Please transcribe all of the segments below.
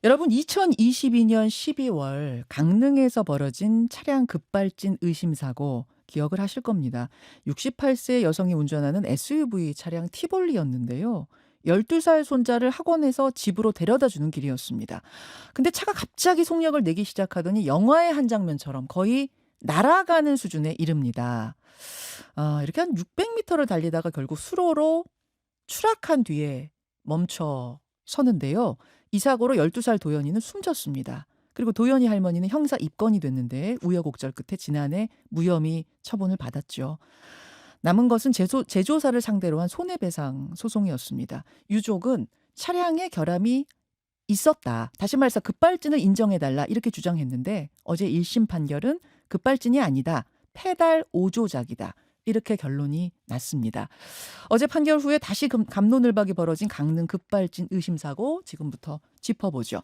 여러분 2022년 12월 강릉에서 벌어진 차량 급발진 의심 사고 기억을 하실 겁니다. 68세 여성이 운전하는 SUV 차량 티볼리였는데요. 12살 손자를 학원에서 집으로 데려다 주는 길이었습니다. 근데 차가 갑자기 속력을 내기 시작하더니 영화의 한 장면처럼 거의 날아가는 수준에 이릅니다. 이렇게 한 600m를 달리다가 결국 수로로 추락한 뒤에 멈춰 서는데요. 이 사고로 12살 도연이는 숨졌습니다. 그리고 도연이 할머니는 형사 입건이 됐는데 우여곡절 끝에 지난해 무혐의 처분을 받았죠. 남은 것은 제조사를 상대로 한 손해배상 소송이었습니다. 유족은 차량에 결함이 있었다. 다시 말해서 급발진을 인정해달라 이렇게 주장했는데 어제 1심 판결은 급발진이 아니다. 페달 오조작이다. 이렇게 결론이 났습니다. 어제 판결 후에 다시 갑론을박이 벌어진 강릉 급발진 의심 사고 지금부터 짚어보죠.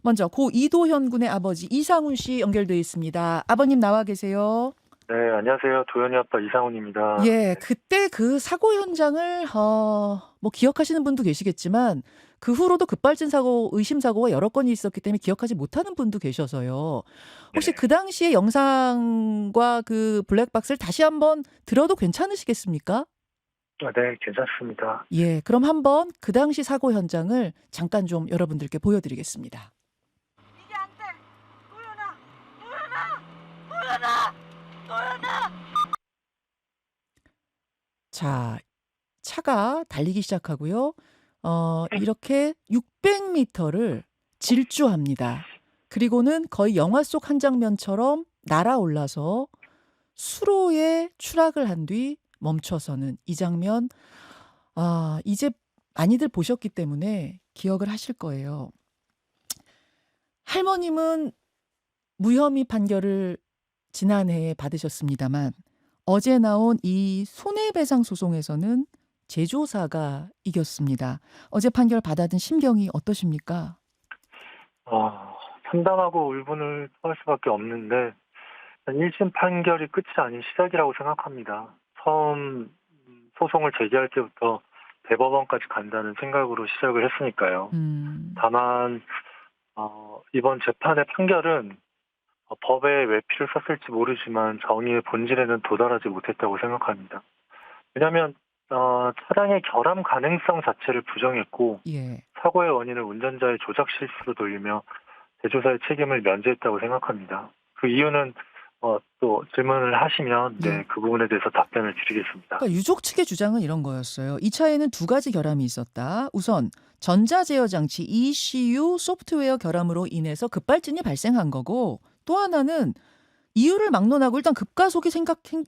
먼저 고 이도현 군의 아버지 이상훈 씨 연결돼 있습니다. 아버님 나와 계세요. 네, 안녕하세요. 도현이 아빠 이상훈입니다. 예, 그때 그 사고 현장을 뭐 기억하시는 분도 계시겠지만 그 후로도 급발진 사고, 의심 사고가 여러 건이 있었기 때문에 기억하지 못하는 분도 계셔서요. 혹시 네. 그 당시의 영상과 그 블랙박스를 다시 한번 들어도 괜찮으시겠습니까? 네, 괜찮습니다. 예, 그럼 한번 그 당시 사고 현장을 잠깐 좀 여러분들께 보여드리겠습니다. 이게 안 돼! 도연아! 도연아! 도연아! 도연아! 자, 차가 달리기 시작하고요. 이렇게 600m를 질주합니다. 그리고는 거의 영화 속 한 장면처럼 날아올라서 수로에 추락을 한 뒤 멈춰서는 이 장면, 이제 많이들 보셨기 때문에 기억을 하실 거예요. 할머님은 무혐의 판결을 지난해에 받으셨습니다만 어제 나온 이 손해배상 소송에서는 제조사가 이겼습니다. 어제 판결 받아든 심경이 어떠십니까? 참담하고 울분을 토할 수밖에 없는데, 1심 판결이 끝이 아닌 시작이라고 생각합니다. 처음 소송을 제기할 때부터 대법원까지 간다는 생각으로 시작을 했으니까요. 음. 다만, 이번 재판의 판결은 법에 외피를 썼을지 모르지만 정의의 본질에는 도달하지 못했다고 생각합니다. 왜냐하면 차량의 결함 가능성 자체를 부정했고 예. 사고의 원인을 운전자의 조작 실수로 돌리며 제조사의 책임을 면제했다고 생각합니다. 그 이유는 또 질문을 하시면 예. 그 부분에 대해서 답변을 드리겠습니다. 그러니까 유족 측의 주장은 이런 거였어요. 이 차에는 두 가지 결함이 있었다. 우선 전자 제어 장치 ECU 소프트웨어 결함으로 인해서 급발진이 발생한 거고 또 하나는 이유를 막론하고 일단 급가속이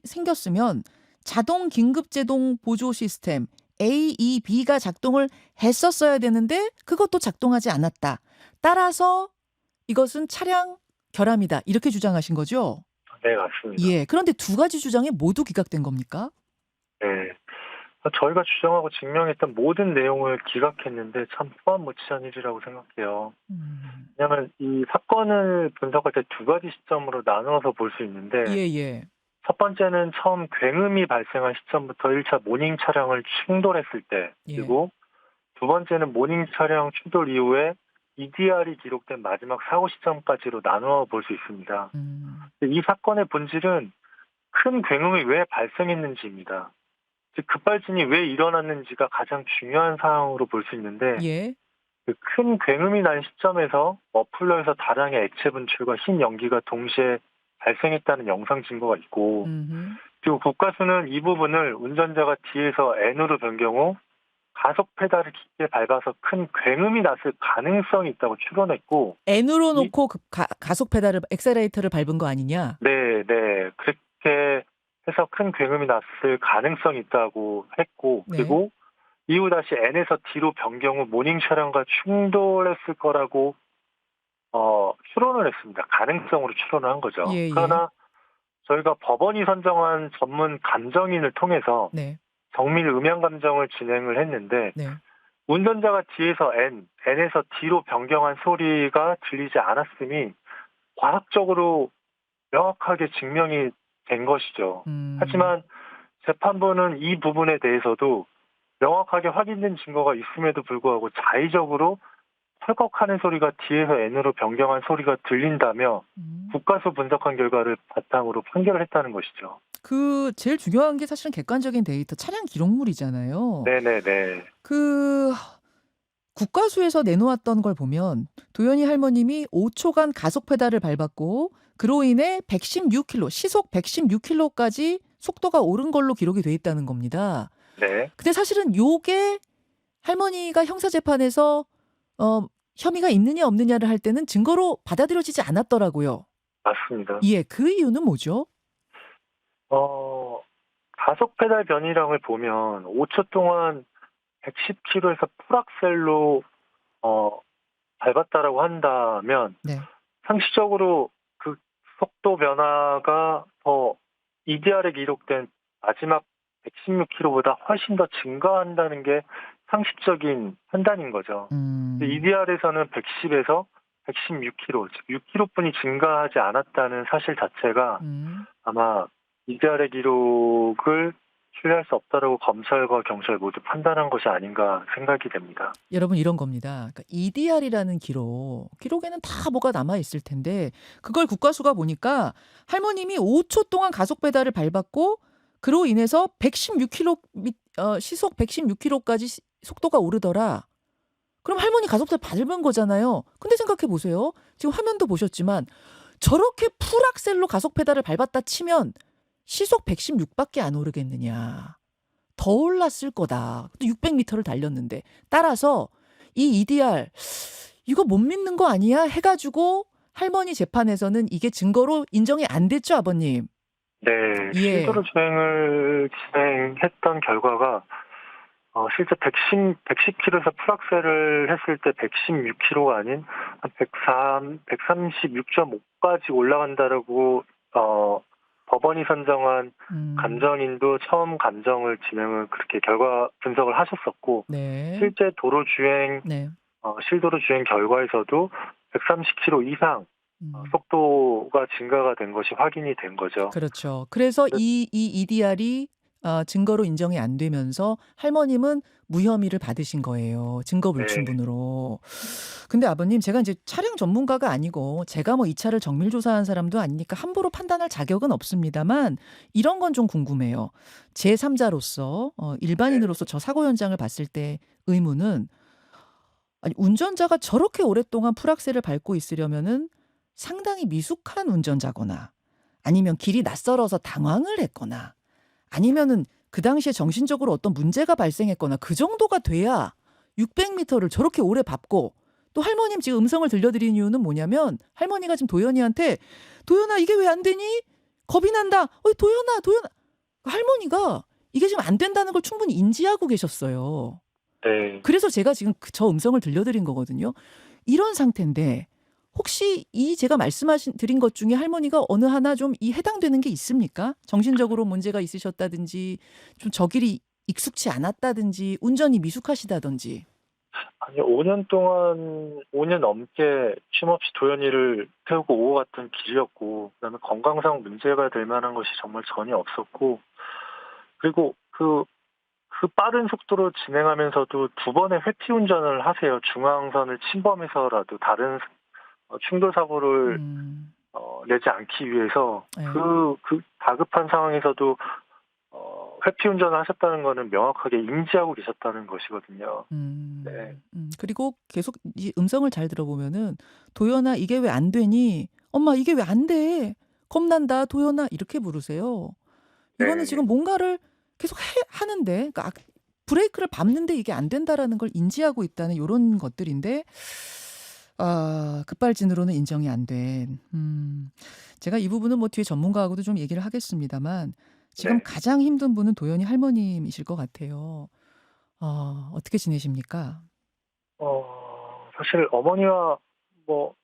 생겼으면 자동 긴급 제동 보조 시스템 AEB가 작동을 했었어야 되는데 그것도 작동하지 않았다. 따라서 이것은 차량 결함이다. 이렇게 주장하신 거죠? 네, 맞습니다. 예. 그런데 두 가지 주장이 모두 기각된 겁니까? 네. 저희가 주장하고 증명했던 모든 내용을 기각했는데 참 소환 못지한 일이라고 생각해요. 음. 왜냐하면 이 사건을 분석할 때 두 가지 시점으로 나누어서 볼 수 있는데, 예예. 첫 번째는 처음 굉음이 발생한 시점부터 1차 모닝 차량을 충돌했을 때, 예. 그리고 두 번째는 모닝 차량 충돌 이후에 EDR이 기록된 마지막 사고 시점까지로 나누어 볼 수 있습니다. 음. 이 사건의 본질은 큰 굉음이 왜 발생했는지입니다. 즉 급발진이 왜 일어났는지가 가장 중요한 사항으로 볼 수 있는데, 예. 그 큰 굉음이 난 시점에서 머플러에서 다량의 액체 분출과 흰 연기가 동시에 발생했다는 영상 증거가 있고, 음흠. 그리고 국가수는 이 부분을 운전자가 뒤에서 N으로 변경 후 가속 페달을 깊게 밟아서 큰 굉음이 났을 가능성이 있다고 추론했고, N으로 이 놓고 가속 페달을 엑셀레이터를 밟은 거 아니냐? 네, 네. 그렇게 해서 큰 굉음이 났을 가능성이 있다고 했고, 네. 그리고 이후 다시 N에서 D로 변경 후 모닝 차량과 충돌했을 거라고 추론을 했습니다. 가능성으로 추론을 한 거죠. 예예. 그러나 저희가 법원이 선정한 전문 감정인을 통해서 네. 정밀 음향 감정을 진행을 했는데, 네. 운전자가 뒤에서 N에서 D로 변경한 소리가 들리지 않았음이 과학적으로 명확하게 증명이 된 것이죠. 음. 하지만 재판부는 이 부분에 대해서도 명확하게 확인된 증거가 있음에도 불구하고 자의적으로 찰컥하는 소리가 뒤에서 N으로 변경한 소리가 들린다며 음. 국가수 분석한 결과를 바탕으로 판결을 했다는 것이죠. 그 제일 중요한 게 사실은 객관적인 데이터 차량 기록물이잖아요. 네네네. 그 국과수에서 내놓았던 걸 보면 도연이 할머님이 5초간 가속 페달을 밟았고 그로 인해 116km, 시속 116km까지 속도가 오른 걸로 기록이 돼 있다는 겁니다. 네. 근데 사실은 요게 할머니가 형사 재판에서 어 혐의가 있느냐 없느냐를 할 때는 증거로 받아들여지지 않았더라고요. 맞습니다. 예. 그 이유는 뭐죠? 가속 페달 변이량을 보면 5초 동안 110km에서 풀악셀로 밟았다라고 한다면 네. 상식적으로 그 속도 변화가 더 EDR에 기록된 마지막 116km보다 훨씬 더 증가한다는 게 상식적인 판단인 거죠. EDR에서는 110에서 116km, 즉 6km뿐이 증가하지 않았다는 사실 자체가 아마 EDR의 기록을 신뢰할 수 없다라고 검찰과 경찰 모두 판단한 것이 아닌가 생각이 됩니다. 여러분 이런 겁니다. 그러니까 EDR이라는 기록에는 다 뭐가 남아 있을 텐데 그걸 국과수가 보니까 할머님이 5초 동안 가속 페달을 밟았고 그로 인해서 116km 시속 116km까지 속도가 오르더라. 그럼 할머니 가속 페달 밟은 거잖아요. 근데 생각해 보세요. 지금 화면도 보셨지만 저렇게 풀악셀로 가속 페달을 밟았다 치면 시속 116밖에 안 오르겠느냐. 더 올랐을 거다. 또 600m를 달렸는데. 따라서 이 EDR 이거 못 믿는 거 아니야? 해가지고 할머니 재판에서는 이게 증거로 인정이 안 됐죠, 아버님? 네, 예. 실도로 주행을 진행했던 결과가 실제 110km에서 풀악셀을 했을 때 116km가 아닌 한 136.5까지 올라간다라고 법원이 선정한 감정인도 처음 감정을 진행을 그렇게 결과 분석을 하셨었고 네. 실제 도로 주행 네. 실도로 주행 결과에서도 130km 이상 속도가 증가가 된 것이 확인이 된 거죠. 그렇죠. 그래서 이 EDR이 증거로 인정이 안 되면서 할머님은 무혐의를 받으신 거예요. 증거 불충분으로. 근데 아버님 제가 이제 차량 전문가가 아니고 제가 뭐 이 차를 정밀 조사한 사람도 아니니까 함부로 판단할 자격은 없습니다만 이런 건 좀 궁금해요. 제3자로서 일반인으로서 저 사고 현장을 봤을 때 의문은 아니 운전자가 저렇게 오랫동안 풀악셀을 밟고 있으려면은 상당히 미숙한 운전자거나 아니면 길이 낯설어서 당황을 했거나 아니면은 그 당시에 정신적으로 어떤 문제가 발생했거나 그 정도가 돼야 600m를 저렇게 오래 밟고 또 할머님 지금 음성을 들려드린 이유는 뭐냐면 할머니가 지금 도연이한테 도연아 이게 왜 안 되니? 겁이 난다. 도연아 할머니가 이게 지금 안 된다는 걸 충분히 인지하고 계셨어요. 네. 그래서 제가 지금 저 음성을 들려드린 거거든요. 이런 상태인데 혹시 이 제가 드린 것 중에 할머니가 어느 하나 좀 이 해당되는 게 있습니까? 정신적으로 문제가 있으셨다든지 좀 저 길이 익숙치 않았다든지 운전이 미숙하시다든지. 아니 5년 넘게 쉼없이 도연이를 태우고 오고 갔던 길이었고 그다음에 건강상 문제가 될 만한 것이 정말 전혀 없었고 그리고 그 빠른 속도로 진행하면서도 두 번의 회피 운전을 하세요. 중앙선을 침범해서라도 다른 충돌 사고를 내지 않기 위해서 네. 그 다급한 상황에서도 회피 운전을 하셨다는 거는 명확하게 인지하고 계셨다는 것이거든요. 네. 그리고 계속 이 음성을 잘 들어보면은 도연아 이게 왜 안 되니? 엄마 이게 왜 안 돼? 겁난다 도연아 이렇게 부르세요. 이거는 네. 지금 뭔가를 계속 하는데 그러니까 브레이크를 밟는데 이게 안 된다라는 걸 인지하고 있다는 요런 것들인데 급발진으로는 인정이 안 된. 제가 이 부분은 뭐 뒤에 전문가하고도 좀 얘기를 하겠습니다만 지금 네. 가장 힘든 분은 도연이 할머님이실 것 같아요. 어떻게 지내십니까? 사실 어머니와 뭐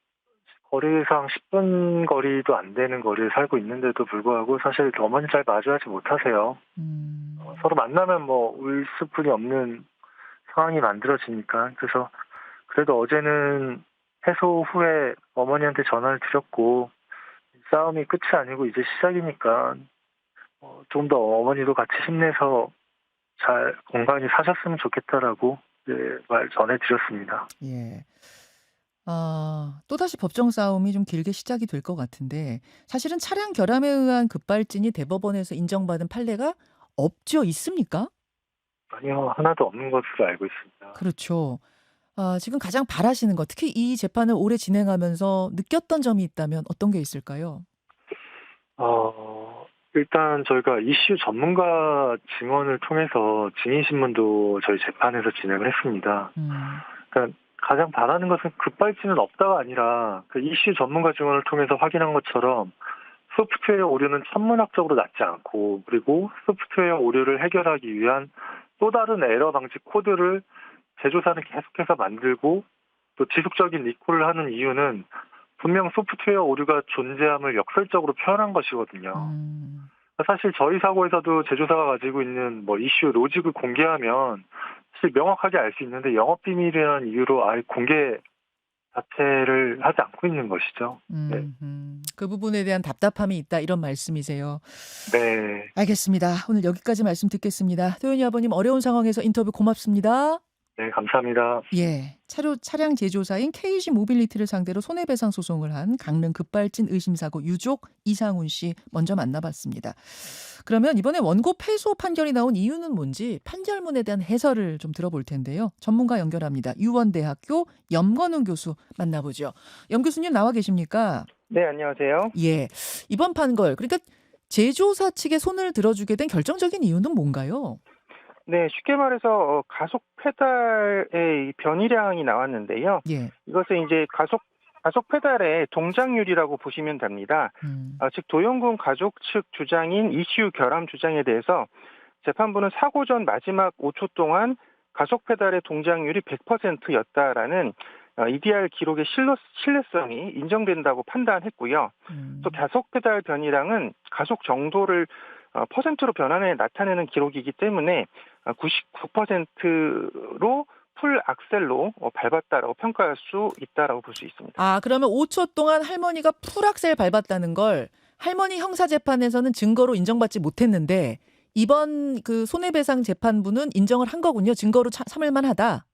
거리상 10분 거리도 안 되는 거리에 살고 있는데도 불구하고 사실 어머니 잘 마주하지 못하세요. 서로 만나면 뭐 울 수뿐이 없는 상황이 만들어지니까. 그래서 그래도 어제는 해소 후에 어머니한테 전화를 드렸고 싸움이 끝이 아니고 이제 시작이니까 좀 더 어머니도 같이 힘내서 잘 건강히 사셨으면 좋겠다라고 말 전해드렸습니다. 예. 또다시 법정 싸움이 좀 길게 시작이 될 것 같은데 사실은 차량 결함에 의한 급발진이 대법원에서 인정받은 판례가 없죠. 있습니까? 아니요. 하나도 없는 것으로 알고 있습니다. 그렇죠. 지금 가장 바라시는 것, 특히 이 재판을 오래 진행하면서 느꼈던 점이 있다면 어떤 게 있을까요? 일단 저희가 이슈 전문가 증언을 통해서 증인 신문도 저희 재판에서 진행을 했습니다. 음. 그러니까 가장 바라는 것은 급발진은 없다가 아니라 그 이슈 전문가 증언을 통해서 확인한 것처럼 소프트웨어 오류는 천문학적으로 낮지 않고, 그리고 소프트웨어 오류를 해결하기 위한 또 다른 에러 방지 코드를 제조사는 계속해서 만들고 또 지속적인 리콜을 하는 이유는 분명 소프트웨어 오류가 존재함을 역설적으로 표현한 것이거든요. 음. 사실 저희 사고에서도 제조사가 가지고 있는 뭐 이슈 로직을 공개하면 사실 명확하게 알 수 있는데 영업 비밀이라는 이유로 아예 공개 자체를 하지 않고 있는 것이죠. 네. 그 부분에 대한 답답함이 있다 이런 말씀이세요. 네. 알겠습니다. 오늘 여기까지 말씀 듣겠습니다. 도현이 아버님 어려운 상황에서 인터뷰 고맙습니다. 네, 감사합니다. 예. 차량 제조사인 KG 모빌리티를 상대로 손해배상 소송을 한 강릉 급발진 의심사고 유족 이상훈 씨 먼저 만나봤습니다. 그러면 이번에 원고 패소 판결이 나온 이유는 뭔지 판결문에 대한 해설을 좀 들어볼 텐데요. 전문가 연결합니다. 유원대학교 염건웅 교수 만나보죠. 염 교수님 나와 계십니까? 네, 안녕하세요. 예. 이번 판결, 그러니까 제조사 측에 손을 들어주게 된 결정적인 이유는 뭔가요? 네, 쉽게 말해서 가속 페달의 이 변이량이 나왔는데요. 예. 이것은 이제 가속 페달의 동작률이라고 보시면 됩니다. 즉 도용군 가족 측 주장인 이슈 결함 주장에 대해서 재판부는 사고 전 마지막 5초 동안 가속 페달의 동작률이 100%였다라는 EDR 기록의 신뢰성이 인정된다고 판단했고요. 또 가속 페달 변이량은 가속 정도를 퍼센트로 변환해 나타내는 기록이기 때문에 99%로 풀 악셀로 밟았다라고 평가할 수 있다라고 볼 수 있습니다. 그러면 5초 동안 할머니가 풀악셀 밟았다는 걸 할머니 형사재판에서는 증거로 인정받지 못했는데 이번 그 손해배상 재판부는 인정을 한 거군요. 증거로 삼을 만하다.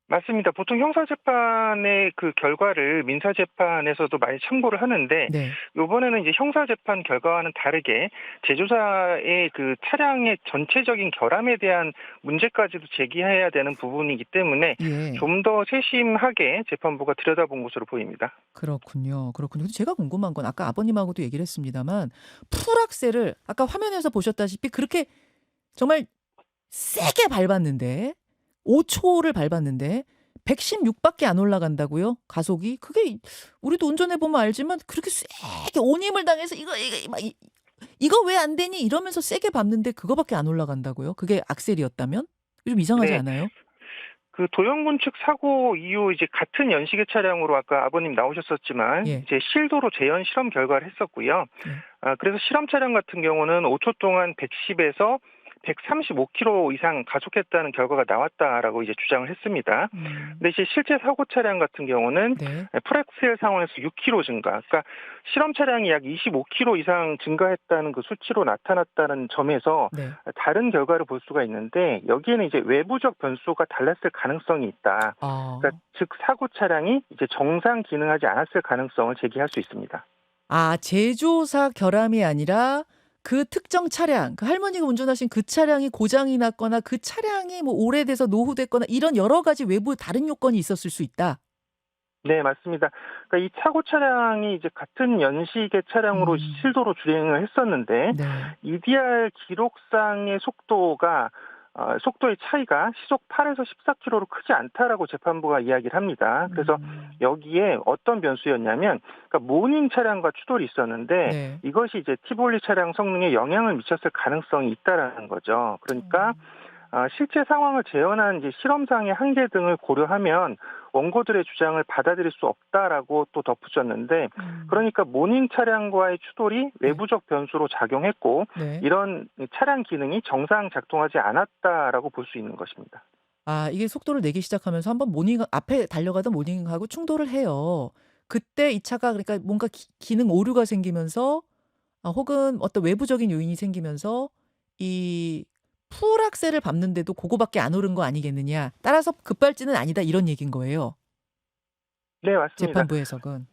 맞습니다. 보통 형사재판의 그 결과를 민사재판에서도 많이 참고를 하는데 네. 이번에는 이제 형사재판 결과와는 다르게 제조사의 그 차량의 전체적인 결함에 대한 문제까지도 제기해야 되는 부분이기 때문에 예. 좀 더 세심하게 재판부가 들여다본 것으로 보입니다. 그렇군요. 근데 제가 궁금한 건 아까 아버님하고도 얘기를 했습니다만 풀악셀을 아까 화면에서 보셨다시피 그렇게 정말 세게 밟았는데 5초를 밟았는데 116밖에 안 올라간다고요? 가속이? 그게 우리도 운전해 보면 알지만 그렇게 세게 온힘을 당해서 이거 왜 안 되니 이러면서 세게 밟는데 그거밖에 안 올라간다고요? 그게 악셀이었다면? 좀 이상하지 네. 않아요? 그 도영군 측 사고 이후 이제 같은 연식의 차량으로 아까 아버님 나오셨었지만 예. 이제 실도로 재현 실험 결과를 했었고요. 그래서 실험 차량 같은 경우는 5초 동안 110에서 135km 이상 가속했다는 결과가 나왔다라고 이제 주장을 했습니다. 근데 이제 실제 사고 차량 같은 경우는 네. 풀엑셀 상황에서 6km 증가, 그러니까 실험 차량이 약 25km 이상 증가했다는 그 수치로 나타났다는 점에서 네. 다른 결과를 볼 수가 있는데 여기에는 이제 외부적 변수가 달랐을 가능성이 있다. 그러니까 즉 사고 차량이 이제 정상 기능하지 않았을 가능성을 제기할 수 있습니다. 제조사 결함이 아니라 그 특정 차량, 그 할머니가 운전하신 그 차량이 고장이 났거나 그 차량이 뭐 오래돼서 노후됐거나 이런 여러 가지 외부 다른 요건이 있었을 수 있다. 네, 맞습니다. 그러니까 이 사고 차량이 이제 같은 연식의 차량으로 실도로 주행을 했었는데 네. EDR 기록상의 속도의 차이가 시속 8에서 14km로 크지 않다라고 재판부가 이야기를 합니다. 그래서 여기에 어떤 변수였냐면, 그러니까 모닝 차량과 추돌이 있었는데 네. 이것이 이제 티볼리 차량 성능에 영향을 미쳤을 가능성이 있다라는 거죠. 그러니까 실제 상황을 재현한 이제 실험상의 한계 등을 고려하면 원고들의 주장을 받아들일 수 없다라고 또 덧붙였는데, 그러니까 모닝 차량과의 추돌이 외부적 변수로 작용했고 네. 이런 차량 기능이 정상 작동하지 않았다라고 볼 수 있는 것입니다. 이게 속도를 내기 시작하면서 한번 앞에 달려가던 모닝하고 충돌을 해요. 그때 이 차가 그러니까 뭔가 기능 오류가 생기면서 혹은 어떤 외부적인 요인이 생기면서 이 풀악셀을 밟는데도 그거밖에 안 오른 거 아니겠느냐. 따라서 급발진은 아니다 이런 얘기인 거예요. 네, 맞습니다. 재판부 해석은.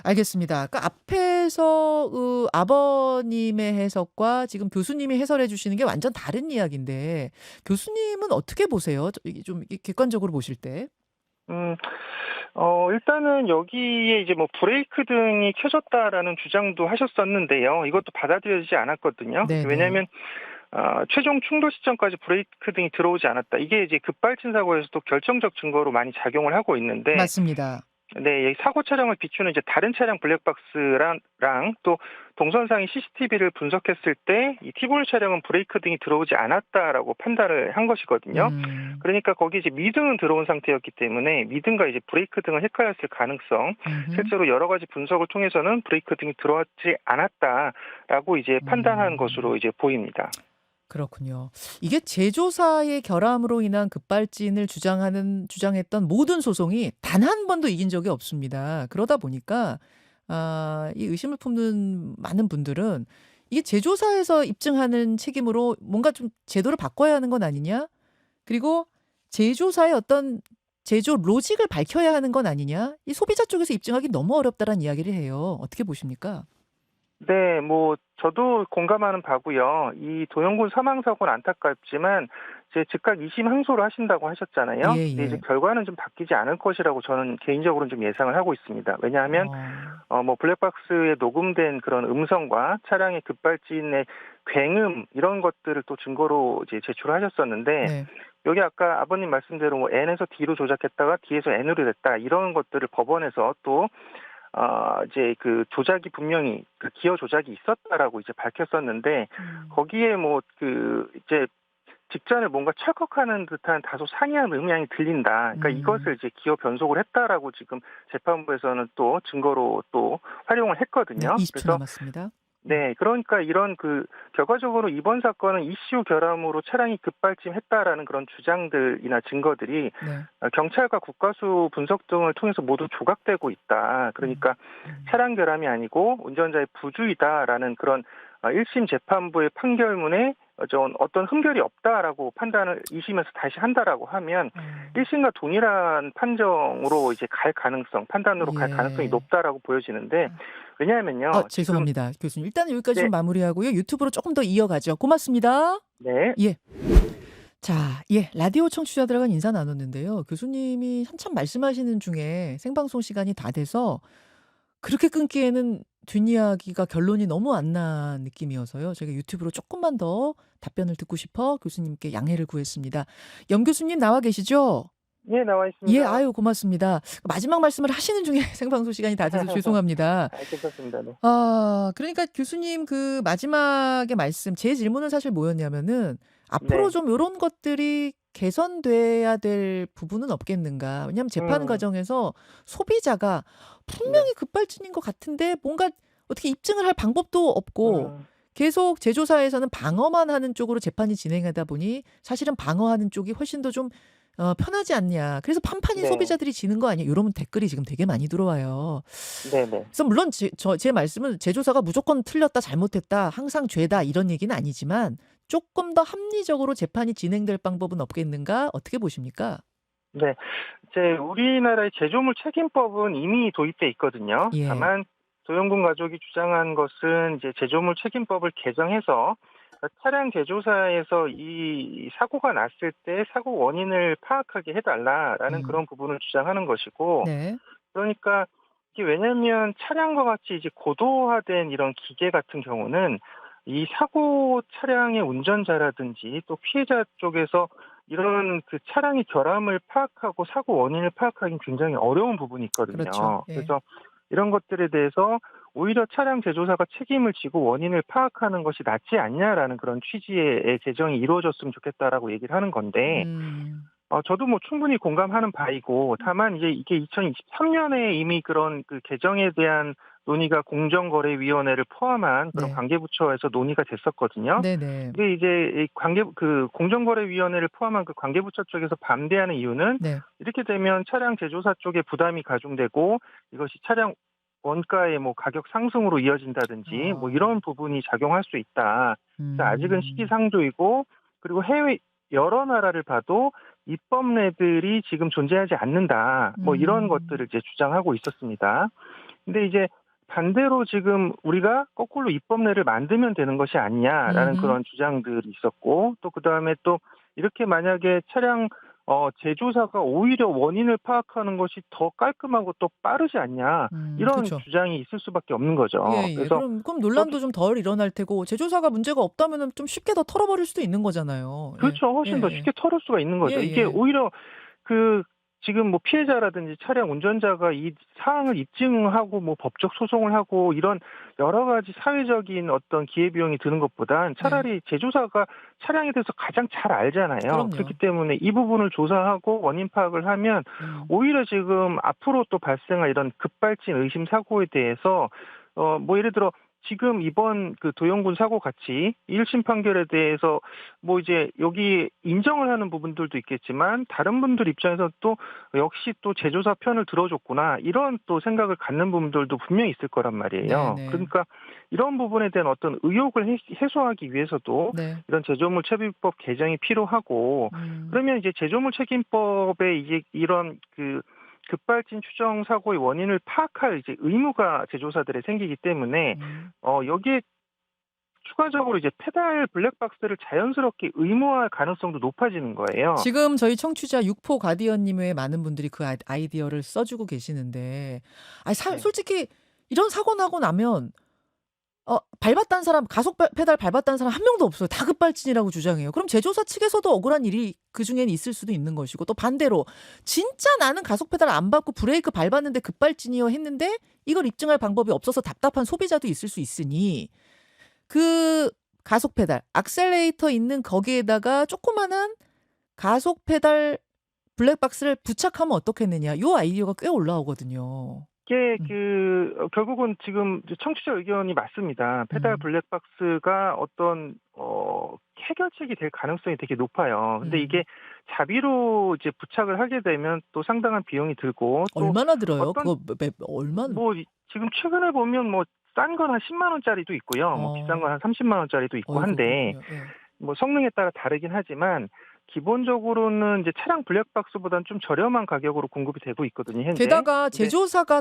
알겠습니다. 그러니까 앞에서 아버님의 해석과 지금 교수님이 해설해 주시는 게 완전 다른 이야기인데 교수님은 어떻게 보세요? 이게 좀 이게 객관적으로 보실 때? 음. 일단은 여기에 이제 뭐 브레이크 등이 켜졌다라는 주장도 하셨었는데요. 이것도 받아들여지지 않았거든요. 네네. 왜냐하면 최종 충돌 시점까지 브레이크 등이 들어오지 않았다. 이게 이제 급발진 사고에서도 결정적 증거로 많이 작용을 하고 있는데, 맞습니다. 네, 이 사고 차량을 비추는 이제 다른 차량 블랙박스랑 또 동선상의 CCTV를 분석했을 때 이 티볼리 차량은 브레이크 등이 들어오지 않았다라고 판단을 한 것이거든요. 음. 그러니까 거기 이제 미등은 들어온 상태였기 때문에 미등과 이제 브레이크 등을 헷갈렸을 가능성, 음흠. 실제로 여러 가지 분석을 통해서는 브레이크 등이 들어왔지 않았다라고 이제 판단한 음. 것으로 이제 보입니다. 그렇군요. 이게 제조사의 결함으로 인한 급발진을 주장했던 모든 소송이 단 한 번도 이긴 적이 없습니다. 그러다 보니까 이 의심을 품는 많은 분들은 이게 제조사에서 입증하는 책임으로 뭔가 좀 제도를 바꿔야 하는 건 아니냐? 그리고 제조사의 어떤 제조 로직을 밝혀야 하는 건 아니냐? 이 소비자 쪽에서 입증하기 너무 어렵다라는 이야기를 해요. 어떻게 보십니까? 네, 뭐 저도 공감하는 바고요. 이 도영군 사망 사고는 안타깝지만 이제 즉각 2심 항소를 하신다고 하셨잖아요. 근데 이제 예예. 결과는 좀 바뀌지 않을 것이라고 저는 개인적으로는 좀 예상을 하고 있습니다. 왜냐하면 어. 뭐 블랙박스에 녹음된 그런 음성과 차량의 급발진의 굉음 이런 것들을 또 증거로 이제 제출하셨었는데, 네. 여기 아까 아버님 말씀대로 뭐 N에서 D로 조작했다가 D에서 N으로 됐다 이런 것들을 법원에서 또 이제 그 조작이 분명히 그 기어 조작이 있었다라고 이제 밝혔었는데, 음. 거기에 뭐 그 이제 직전에 뭔가 철컥하는 듯한 다소 상이한 음향이 들린다. 그러니까 이것을 음. 이제 기어 변속을 했다라고 지금 재판부에서는 또 증거로 또 활용을 네. 했거든요. 20초 그래서 남았습니다. 네, 그러니까 이런 결과적으로 이번 사건은 이슈 결함으로 차량이 급발진했다라는 그런 주장들이나 증거들이 네. 경찰과 국가수 분석 등을 통해서 모두 조각되고 있다. 음. 그러니까 음. 차량 결함이 아니고 운전자의 부주의다라는 그런 1심 재판부의 판결문에 어떤 흠결이 없다라고 판단을 2심에서 다시 한다라고 하면 어. 1심과 동일한 판정으로 이제 판단으로 갈 가능성이 예. 높다라고 보여지는데, 왜냐하면요, 지금 죄송합니다. 교수님. 일단은 여기까지 네, 좀 마무리하고요. 유튜브로 조금 더 이어가죠. 고맙습니다. 네, 예. 자, 예. 라디오 청취자들하고는 인사 나눴는데요. 교수님이 한참 말씀하시는 중에 생방송 시간이 다 돼서 그렇게 끊기에는 뒷이야기가 결론이 너무 안 난 느낌이어서요. 제가 유튜브로 조금만 더 답변을 듣고 싶어 교수님께 양해를 구했습니다. 염 교수님 나와 계시죠? 예, 나와 예. 있습니다. 아유 고맙습니다. 마지막 말씀을 하시는 중에 생방송 시간이 다 돼서 죄송합니다. 괜찮습니다. 네. 그러니까 교수님 그 마지막에 말씀 제 질문은 사실 뭐였냐면은 앞으로 네. 좀 요런 것들이 개선돼야 될 부분은 없겠는가. 왜냐하면 재판 음, 과정에서 소비자가 네. 분명히 급발진인 것 같은데 뭔가 어떻게 입증을 할 방법도 없고 음, 계속 제조사에서는 방어만 하는 쪽으로 재판이 진행하다 보니 사실은 방어하는 쪽이 훨씬 더 좀 편하지 않냐. 그래서 판판이 네. 소비자들이 지는 거 아니야. 요런 댓글이 지금 되게 많이 들어와요. 네네. 그래서 물론 제 말씀은 제조사가 무조건 틀렸다, 잘못했다, 항상 죄다 이런 얘기는 아니지만 조금 더 합리적으로 재판이 진행될 방법은 없겠는가? 어떻게 보십니까? 네. 이제 우리나라의 제조물 책임법은 이미 도입돼 있거든요. 예. 다만 도영군 가족이 주장한 것은 이제 제조물 책임법을 개정해서 차량 제조사에서 이 사고가 났을 때 사고 원인을 파악하게 해달라라는 음. 그런 부분을 주장하는 것이고, 네. 그러니까 이게 왜냐하면 차량과 같이 이제 고도화된 이런 기계 같은 경우는 이 사고 차량의 운전자라든지 또 피해자 쪽에서 이런 그 차량의 결함을 파악하고 사고 원인을 파악하기는 굉장히 어려운 부분이 그렇죠. 있거든요. 예. 그래서 이런 것들에 대해서 오히려 차량 제조사가 책임을 지고 원인을 파악하는 것이 낫지 않냐라는 그런 취지의 개정이 이루어졌으면 좋겠다라고 얘기를 하는 건데, 음. 저도 뭐 충분히 공감하는 바이고, 다만 이제 이게 2023년에 이미 그런 그 개정에 대한 논의가 공정거래위원회를 포함한 그런 네. 관계부처에서 논의가 됐었거든요. 네네. 근데 이제 공정거래위원회를 포함한 그 관계부처 쪽에서 반대하는 이유는, 네. 이렇게 되면 차량 제조사 쪽에 부담이 가중되고 이것이 차량 원가의 뭐 가격 상승으로 이어진다든지 뭐 어. 이런 부분이 작용할 수 있다. 그래서 아직은 음. 시기상조이고, 그리고 해외 여러 나라를 봐도 입법례들이 지금 존재하지 않는다. 뭐 이런 것들을 이제 주장하고 있었습니다. 근데 이제 반대로 지금 우리가 거꾸로 입법례를 만들면 되는 것이 아니냐라는 음흠. 그런 주장들이 있었고, 또 그다음에 또 이렇게 만약에 차량 제조사가 오히려 원인을 파악하는 것이 더 깔끔하고 또 빠르지 않냐, 이런 그쵸. 주장이 있을 수밖에 없는 거죠. 예, 예. 그래서 그럼 논란도 좀 덜 일어날 테고 제조사가 문제가 없다면은 좀 쉽게 더 털어버릴 수도 있는 거잖아요. 예. 그렇죠. 훨씬 더 예예. 쉽게 털을 수가 있는 거죠. 이게 예예. 오히려 그 지금 뭐 피해자라든지 차량 운전자가 이 사항을 입증하고 뭐 법적 소송을 하고 이런 여러 가지 사회적인 어떤 기회비용이 드는 것보단 네. 차라리 제조사가 차량에 대해서 가장 잘 알잖아요. 그럼요. 그렇기 때문에 이 부분을 조사하고 원인 파악을 하면 음. 오히려 지금 앞으로 또 발생할 이런 급발진 의심 사고에 대해서 뭐 예를 들어 지금 이번 그 도영군 사고 같이 1심 판결에 대해서 뭐 이제 여기 인정을 하는 부분들도 있겠지만 다른 분들 입장에서 또 역시 또 제조사 편을 들어줬구나, 이런 또 생각을 갖는 부분들도 분명히 있을 거란 말이에요. 네네. 그러니까 이런 부분에 대한 어떤 의혹을 해소하기 위해서도 네. 이런 제조물 책임법 개정이 필요하고, 그러면 이제 제조물 책임법에 이제 이런 그 급발진 추정 사고의 원인을 파악할 이제 의무가 제조사들에 생기기 때문에 여기에 추가적으로 이제 페달 블랙박스를 자연스럽게 의무화할 가능성도 높아지는 거예요. 지금 저희 청취자 육포 가디언님 외에 많은 분들이 그 아이디어를 써주고 계시는데, 네. 솔직히 이런 사고 나고 나면 밟았다는 사람, 페달 밟았다는 사람 한 명도 없어요. 다 급발진이라고 주장해요. 그럼 제조사 측에서도 억울한 일이 그중엔 있을 수도 있는 것이고, 또 반대로 진짜 나는 가속 페달 안 밟고 브레이크 밟았는데 급발진이요 했는데 이걸 입증할 방법이 없어서 답답한 소비자도 있을 수 있으니, 그 가속 페달, 악셀레이터 있는 거기에다가 조그마한 가속 페달 블랙박스를 부착하면 어떻겠느냐. 요 아이디어가 꽤 올라오거든요. 이게 결국은 지금 청취자 의견이 맞습니다. 페달 블랙박스가 어떤 해결책이 될 가능성이 되게 높아요. 근데 이게 자비로 이제 부착을 하게 되면 또 상당한 비용이 들고, 또 얼마나 들어요? 어떤 그거 얼마나? 뭐 지금 최근에 보면 뭐 싼 건 한 10만 원짜리도 있고요. 뭐 비싼 건 한 30만 원짜리도 있고 한데, 그렇군요. 예. 뭐 성능에 따라 다르긴 하지만 기본적으로는 이제 차량 블랙박스보다는 좀 저렴한 가격으로 공급이 되고 있거든요, 현재. 게다가 근데 제조사가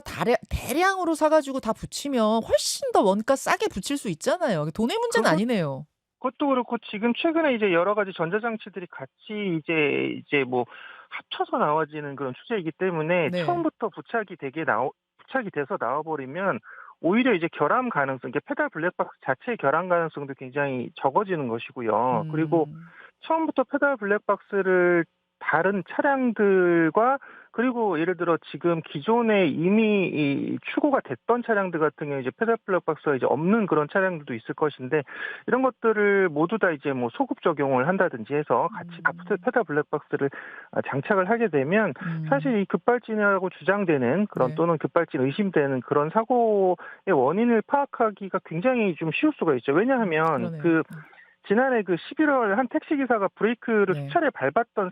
대량으로 사가지고 다 붙이면 훨씬 더 원가 싸게 붙일 수 있잖아요. 돈의 문제는 아니네요. 그것도 그렇고 지금 최근에 이제 여러 가지 전자장치들이 같이 이제 뭐 합쳐서 나와지는 그런 추세이기 때문에 네. 처음부터 부착이 돼서 나와버리면 오히려 이제 결함 가능성, 이게 페달 블랙박스 자체의 결함 가능성도 굉장히 적어지는 것이고요. 그리고 처음부터 페달 블랙박스를 다른 차량들과, 그리고 예를 들어 지금 기존에 이미 이 출고가 됐던 차량들 같은 경우 이제 페달 블랙박스가 이제 없는 그런 차량들도 있을 것인데, 이런 것들을 모두 다 이제 뭐 소급 적용을 한다든지 해서 같이 페달 블랙박스를 장착을 하게 되면 사실 이 급발진이라고 주장되는 그런, 네. 또는 급발진 의심되는 그런 사고의 원인을 파악하기가 굉장히 좀 쉬울 수가 있죠. 왜냐하면 그러네요. 지난해 11월 한 택시기사가 브레이크를 네. 수차례 밟았던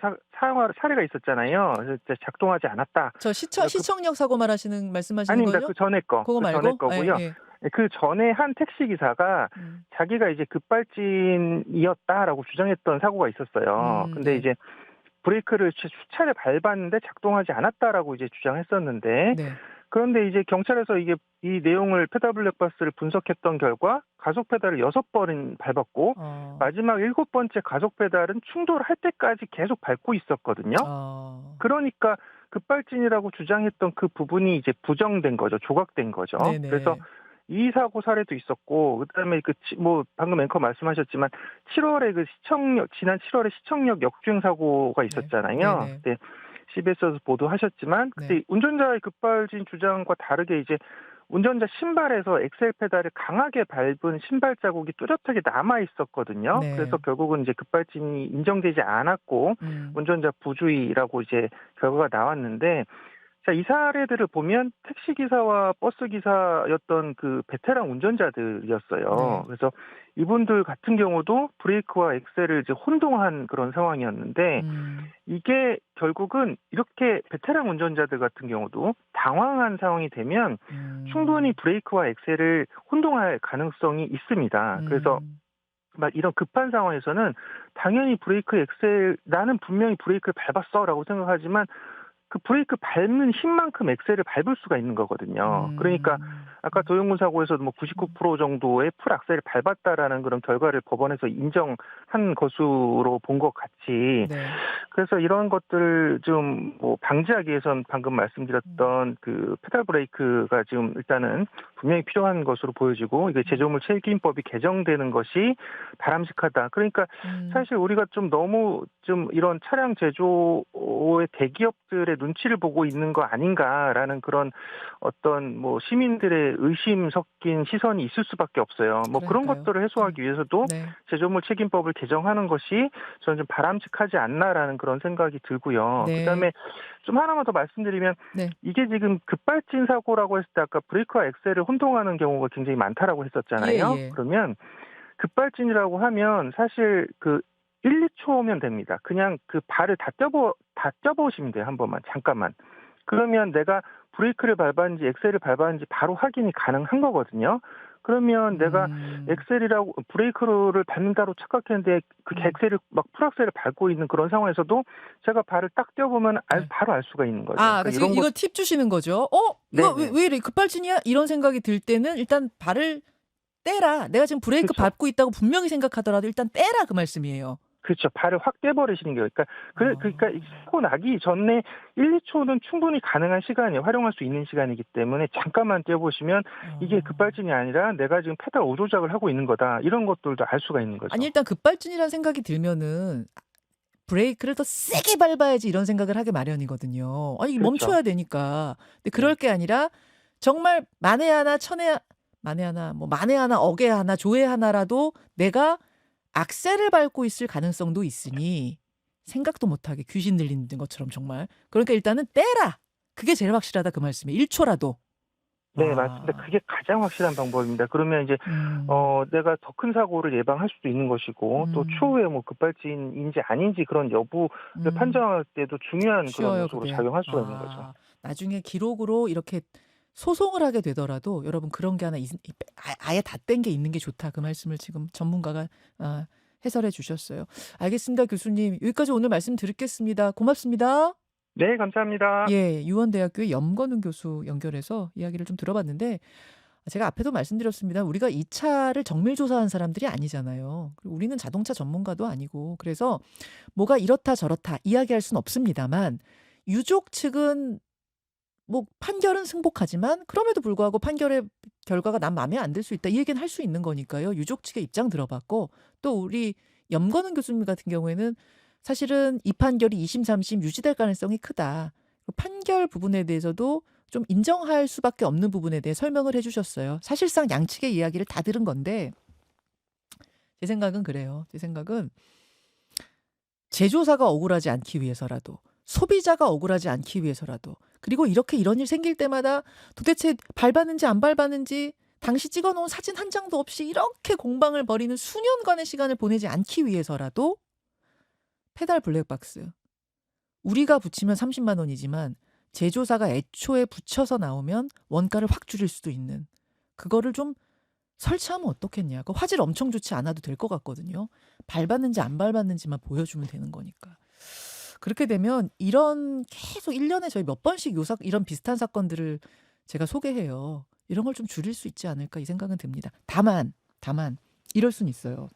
사례가 있었잖아요. 그래서 진짜 작동하지 않았다. 저 시청역 사고 말씀하시는 아닙니다. 거죠? 그 전에 그거 말고? 전에 거고요. 예. 그 전에 한 택시기사가 자기가 이제 급발진이었다라고 주장했던 사고가 있었어요. 근데 네. 이제 브레이크를 수차례 밟았는데 작동하지 않았다라고 이제 주장했었는데, 네. 그런데 이제 경찰에서 이 내용을 페달 블랙박스를 분석했던 결과 가속 페달을 6번 밟았고 마지막 7번째 가속 페달은 충돌할 때까지 계속 밟고 있었거든요. 그러니까 급발진이라고 주장했던 그 부분이 이제 부정된 거죠. 조각된 거죠. 네네. 그래서 이 사고 사례도 있었고, 그다음에 뭐 방금 앵커 말씀하셨지만 7월에 지난 7월에 시청역 역주행 사고가 있었잖아요. 네네. 그때 CBS에서 보도하셨지만, 그때 운전자의 급발진 주장과 다르게 이제 운전자 신발에서 엑셀 페달을 강하게 밟은 신발 자국이 뚜렷하게 남아 있었거든요. 네. 그래서 결국은 이제 급발진이 인정되지 않았고 운전자 부주의라고 이제 결과가 나왔는데, 자, 이 사례들을 보면 택시기사와 버스기사였던 그 베테랑 운전자들이었어요. 네. 그래서 이분들 같은 경우도 브레이크와 엑셀을 이제 혼동한 그런 상황이었는데, 이게 결국은 이렇게 베테랑 운전자들 같은 경우도 당황한 상황이 되면 충분히 브레이크와 엑셀을 혼동할 가능성이 있습니다. 그래서 막 이런 급한 상황에서는 당연히 브레이크 엑셀 나는 분명히 브레이크를 밟았어라고 생각하지만 그 브레이크 밟는 힘만큼 엑셀을 밟을 수가 있는 거거든요. 그러니까 아까 도용군 사고에서도 뭐 99% 정도의 풀 악셀을 밟았다라는 그런 결과를 법원에서 인정한 것으로 본 것 같이 네. 그래서 이런 것들 좀 뭐 방지하기 위해선 방금 말씀드렸던 그 페달 브레이크가 지금 일단은 분명히 필요한 것으로 보여지고 이게 제조물 책임법이 개정되는 것이 바람직하다. 그러니까 사실 우리가 좀 너무 좀 이런 차량 제조의 대기업들의 눈치를 보고 있는 거 아닌가라는 그런 어떤 뭐 시민들의 의심 섞인 시선이 있을 수밖에 없어요. 뭐 그런 그러니까요. 것들을 해소하기 위해서도 네. 제조물 책임법을 개정하는 것이 저는 좀 바람직하지 않나라는 그런 생각이 들고요. 네. 그다음에 좀 하나만 더 말씀드리면 네. 이게 지금 급발진 사고라고 했을 때 아까 브레이크와 엑셀을 혼동하는 경우가 굉장히 많다라고 했었잖아요. 예. 그러면 급발진이라고 하면 사실 그 1, 2초면 됩니다. 그냥 그 발을 다 떼어보시면 돼요. 한 번만 잠깐만. 그러면 내가 브레이크를 밟았는지 엑셀을 밟았는지 바로 확인이 가능한 거거든요. 그러면 내가 엑셀이라고 브레이크를 밟는다고 착각했는데 그 엑셀을 막 풀악셀을 밟고 있는 그런 상황에서도 제가 발을 딱 떼어보면 네. 바로 알 수가 있는 거죠. 아, 그러니까 지금 이런 이거 팁 주시는 거죠? 이거 네네. 왜 이래 급발진이야? 이런 생각이 들 때는 일단 발을 떼라. 내가 지금 브레이크 그렇죠. 밟고 있다고 분명히 생각하더라도 일단 떼라 그 말씀이에요. 그렇죠. 발을 확 떼버리시는 거예요. 그러니까 이 사고 나기 전에 1, 2초는 충분히 가능한 시간이에요. 활용할 수 있는 시간이기 때문에 잠깐만 떼어보시면 이게 급발진이 아니라 내가 지금 페달 오조작을 하고 있는 거다. 이런 것들도 알 수가 있는 거죠. 아니 일단 급발진이라는 생각이 들면은 브레이크를 더 세게 밟아야지 이런 생각을 하게 마련이거든요. 아니 그렇죠. 멈춰야 되니까. 근데 그럴 게 아니라 정말 만에 하나 만에 하나 뭐 만에 하나 억에 하나 조에 하나라도 내가 악셀을 밟고 있을 가능성도 있으니 생각도 못하게 귀신 들리는 것처럼 정말. 그러니까 일단은 떼라. 그게 제일 확실하다 그 말씀이에요. 1초라도. 네, 맞습니다. 그게 가장 확실한 방법입니다. 그러면 이제 내가 더 큰 사고를 예방할 수도 있는 것이고 또 추후에 뭐 급발진인지 아닌지 그런 여부를 판정할 때도 중요한 그런 쉬워요, 요소로 그게. 작용할 수가 있는 거죠. 나중에 기록으로 이렇게 소송을 하게 되더라도 여러분 그런 게 하나 아예 다 뗀 게 있는 게 좋다. 그 말씀을 지금 전문가가 해설해 주셨어요. 알겠습니다, 교수님. 여기까지 오늘 말씀 드리겠습니다. 고맙습니다. 네, 감사합니다. 예, 유원대학교의 염건웅 교수 연결해서 이야기를 좀 들어봤는데 제가 앞에도 말씀드렸습니다. 우리가 이 차를 정밀 조사한 사람들이 아니잖아요. 그리고 우리는 자동차 전문가도 아니고 그래서 뭐가 이렇다 저렇다 이야기할 수는 없습니다만 유족 측은 뭐 판결은 승복하지만 그럼에도 불구하고 판결의 결과가 난 마음에 안 들 수 있다 이 얘기는 할 수 있는 거니까요. 유족 측의 입장 들어봤고 또 우리 염건웅 교수님 같은 경우에는 사실은 이 판결이 2심, 3심 유지될 가능성이 크다. 판결 부분에 대해서도 좀 인정할 수밖에 없는 부분에 대해 설명을 해주셨어요. 사실상 양측의 이야기를 다 들은 건데 제 생각은 그래요. 제 생각은 제조사가 억울하지 않기 위해서라도 소비자가 억울하지 않기 위해서라도 그리고 이렇게 이런 일 생길 때마다 도대체 밟았는지 안 밟았는지 당시 찍어놓은 사진 한 장도 없이 이렇게 공방을 벌이는 수년간의 시간을 보내지 않기 위해서라도 페달 블랙박스 우리가 붙이면 30만 원이지만 제조사가 애초에 붙여서 나오면 원가를 확 줄일 수도 있는 그거를 좀 설치하면 어떻겠냐. 그 화질 엄청 좋지 않아도 될 것 같거든요. 밟았는지 안 밟았는지만 보여주면 되는 거니까. 그렇게 되면 이런 계속 1년에 저희 몇 번씩 이런 비슷한 사건들을 제가 소개해요. 이런 걸 좀 줄일 수 있지 않을까 이 생각은 듭니다. 다만 이럴 수는 있어요.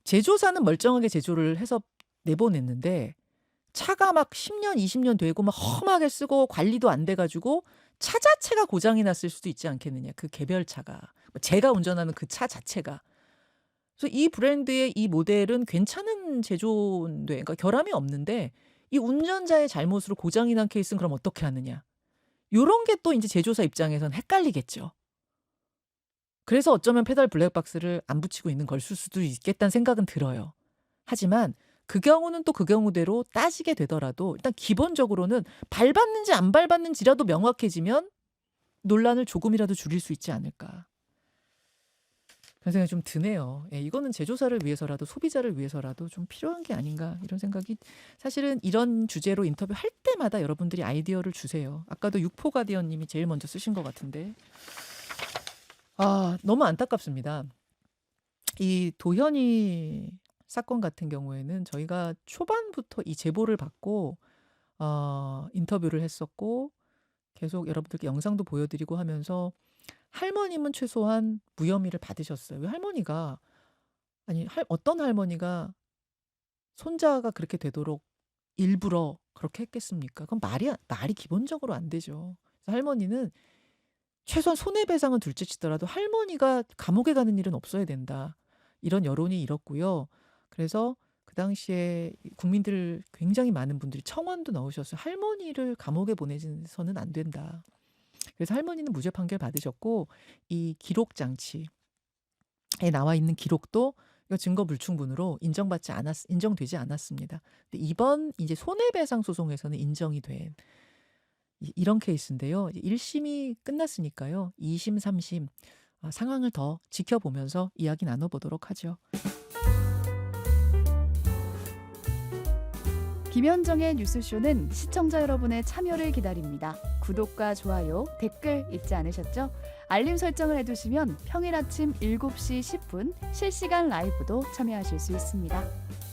제조사는 멀쩡하게 제조를 해서 내보냈는데 차가 막 10년, 20년 되고 막 험하게 쓰고 관리도 안 돼가지고 차 자체가 고장이 났을 수도 있지 않겠느냐. 그 개별차가. 제가 운전하는 그 차 자체가. 그래서 이 브랜드의 이 모델은 괜찮은 제조인데 그러니까 결함이 없는데 이 운전자의 잘못으로 고장이 난 케이스는 그럼 어떻게 하느냐. 요런 게 또 이제 제조사 입장에서는 헷갈리겠죠. 그래서 어쩌면 페달 블랙박스를 안 붙이고 있는 걸 수도 있겠다는 생각은 들어요. 하지만 그 경우는 또 그 경우대로 따지게 되더라도 일단 기본적으로는 밟았는지 안 밟았는지라도 명확해지면 논란을 조금이라도 줄일 수 있지 않을까. 그런 생각이 좀 드네요. 예, 이거는 제조사를 위해서라도 소비자를 위해서라도 좀 필요한 게 아닌가 이런 생각이 사실은 이런 주제로 인터뷰할 때마다 여러분들이 아이디어를 주세요. 아까도 육포 가디언님이 제일 먼저 쓰신 것 같은데 너무 안타깝습니다. 이 도현이 사건 같은 경우에는 저희가 초반부터 이 제보를 받고 인터뷰를 했었고 계속 여러분들께 영상도 보여드리고 하면서 할머님은 최소한 무혐의를 받으셨어요. 왜 할머니가 어떤 할머니가 손자가 그렇게 되도록 일부러 그렇게 했겠습니까? 그건 말이 기본적으로 안 되죠. 그래서 할머니는 최소한 손해배상은 둘째치더라도 할머니가 감옥에 가는 일은 없어야 된다. 이런 여론이 일었고요. 그래서 그 당시에 국민들 굉장히 많은 분들이 청원도 넣으셨어요. 할머니를 감옥에 보내서는 안 된다. 그래서 할머니는 무죄 판결 받으셨고 이 기록 장치에 나와 있는 기록도 이거 증거 불충분으로 인정되지 않았습니다. 근데 이번 이제 손해배상 소송에서는 인정이 된 이런 케이스인데요. 이제 1심이 끝났으니까요. 2심, 3심 상황을 더 지켜보면서 이야기 나눠보도록 하죠. 김현정의 뉴스쇼는 시청자 여러분의 참여를 기다립니다. 구독과 좋아요, 댓글 잊지 않으셨죠? 알림 설정을 해두시면 평일 아침 7시 10분 실시간 라이브도 참여하실 수 있습니다.